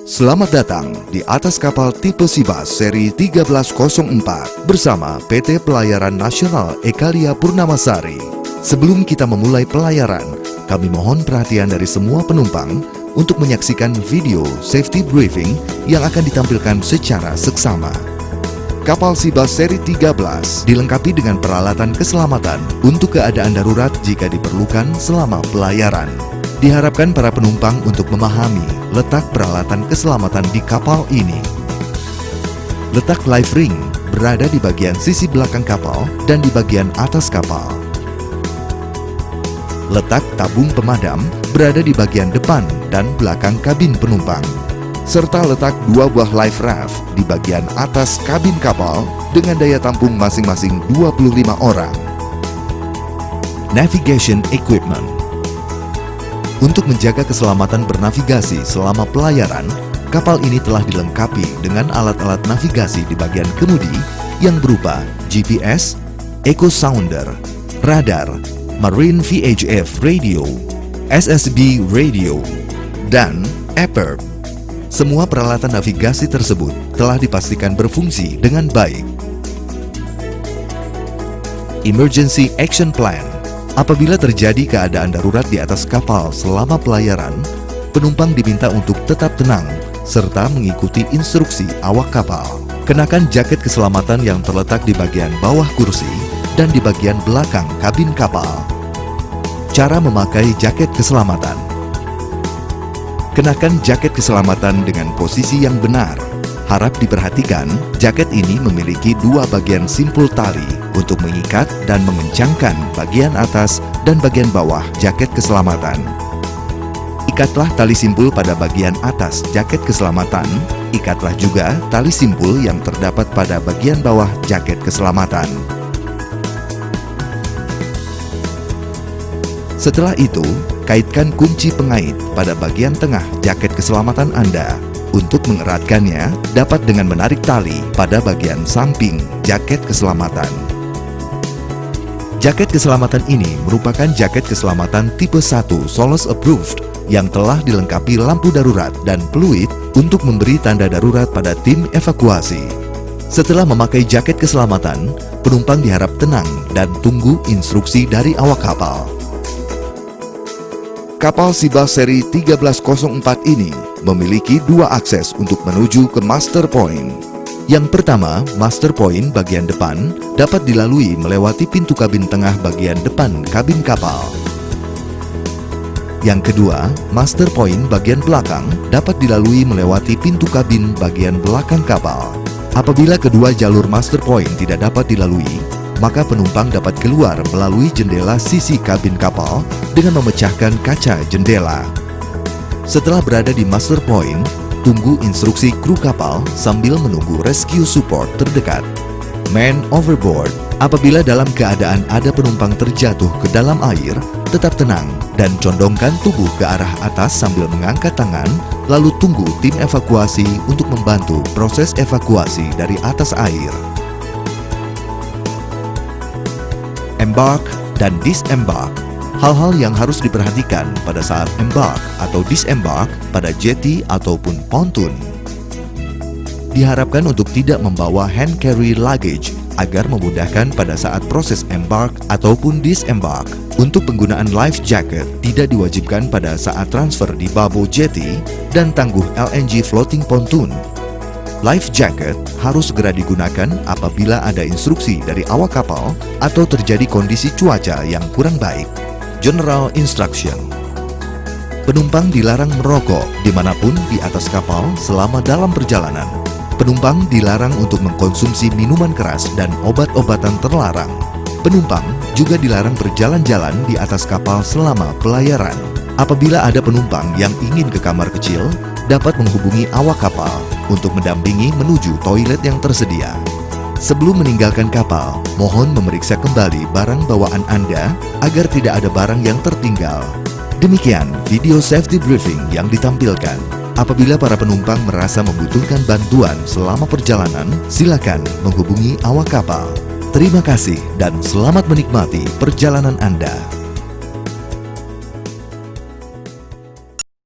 Selamat datang di atas kapal tipe Sibas seri 1304 bersama PT Pelayaran Nasional Ekalia Purnamasari. Sebelum kita memulai pelayaran, kami mohon perhatian dari semua penumpang untuk menyaksikan video safety briefing yang akan ditampilkan secara seksama. Kapal Sibas seri 13 dilengkapi dengan peralatan keselamatan untuk keadaan darurat jika diperlukan selama pelayaran. Diharapkan para penumpang untuk memahami letak peralatan keselamatan di kapal ini. Letak life ring berada di bagian sisi belakang kapal dan di bagian atas kapal. Letak tabung pemadam berada di bagian depan dan belakang kabin penumpang. Serta letak dua buah life raft di bagian atas kabin kapal dengan daya tampung masing-masing 25 orang. Navigation Equipment. Untuk menjaga keselamatan bernavigasi selama pelayaran, kapal ini telah dilengkapi dengan alat-alat navigasi di bagian kemudi yang berupa GPS, Echo Sounder, radar, Marine VHF radio, SSB radio, dan APERP. Semua peralatan navigasi tersebut telah dipastikan berfungsi dengan baik. Emergency Action Plan. Apabila terjadi keadaan darurat di atas kapal selama pelayaran, penumpang diminta untuk tetap tenang serta mengikuti instruksi awak kapal. Kenakan jaket keselamatan yang terletak di bagian bawah kursi dan di bagian belakang kabin kapal. Cara memakai jaket keselamatan. Kenakan jaket keselamatan dengan posisi yang benar. Harap diperhatikan, jaket ini memiliki dua bagian simpul tali untuk mengikat dan mengencangkan bagian atas dan bagian bawah jaket keselamatan. Ikatlah tali simpul pada bagian atas jaket keselamatan, ikatlah juga tali simpul yang terdapat pada bagian bawah jaket keselamatan. Setelah itu, kaitkan kunci pengait pada bagian tengah jaket keselamatan Anda. Untuk mengeratkannya, dapat dengan menarik tali pada bagian samping jaket keselamatan. Jaket keselamatan ini merupakan jaket keselamatan tipe 1 Solos Approved yang telah dilengkapi lampu darurat dan peluit untuk memberi tanda darurat pada tim evakuasi. Setelah memakai jaket keselamatan, penumpang diharap tenang dan tunggu instruksi dari awak kapal. Kapal Sibas seri 1304 ini memiliki dua akses untuk menuju ke Master Point. Yang pertama, Master Point bagian depan dapat dilalui melewati pintu kabin tengah bagian depan kabin kapal. Yang kedua, Master Point bagian belakang dapat dilalui melewati pintu kabin bagian belakang kapal. Apabila kedua jalur Master Point tidak dapat dilalui, maka penumpang dapat keluar melalui jendela sisi kabin kapal dengan memecahkan kaca jendela. Setelah berada di Master Point, tunggu instruksi kru kapal sambil menunggu rescue support terdekat. Man overboard. Apabila dalam keadaan ada penumpang terjatuh ke dalam air, tetap tenang dan condongkan tubuh ke arah atas sambil mengangkat tangan, lalu tunggu tim evakuasi untuk membantu proses evakuasi dari atas air. Embark dan disembark. Hal-hal yang harus diperhatikan pada saat embark atau disembark pada jetty ataupun pontoon. Diharapkan untuk tidak membawa hand carry luggage agar memudahkan pada saat proses embark ataupun disembark. Untuk penggunaan life jacket tidak diwajibkan pada saat transfer di babo jetty dan tangguh LNG floating pontoon. Life jacket harus segera digunakan apabila ada instruksi dari awak kapal atau terjadi kondisi cuaca yang kurang baik. General Instruction. Penumpang dilarang merokok dimanapun di atas kapal selama dalam perjalanan. Penumpang dilarang untuk mengkonsumsi minuman keras dan obat-obatan terlarang. Penumpang juga dilarang berjalan-jalan di atas kapal selama pelayaran. Apabila ada penumpang yang ingin ke kamar kecil, dapat menghubungi awak kapal untuk mendampingi menuju toilet yang tersedia. Sebelum meninggalkan kapal, mohon memeriksa kembali barang bawaan Anda agar tidak ada barang yang tertinggal. Demikian video safety briefing yang ditampilkan. Apabila para penumpang merasa membutuhkan bantuan selama perjalanan, silakan menghubungi awak kapal. Terima kasih dan selamat menikmati perjalanan Anda.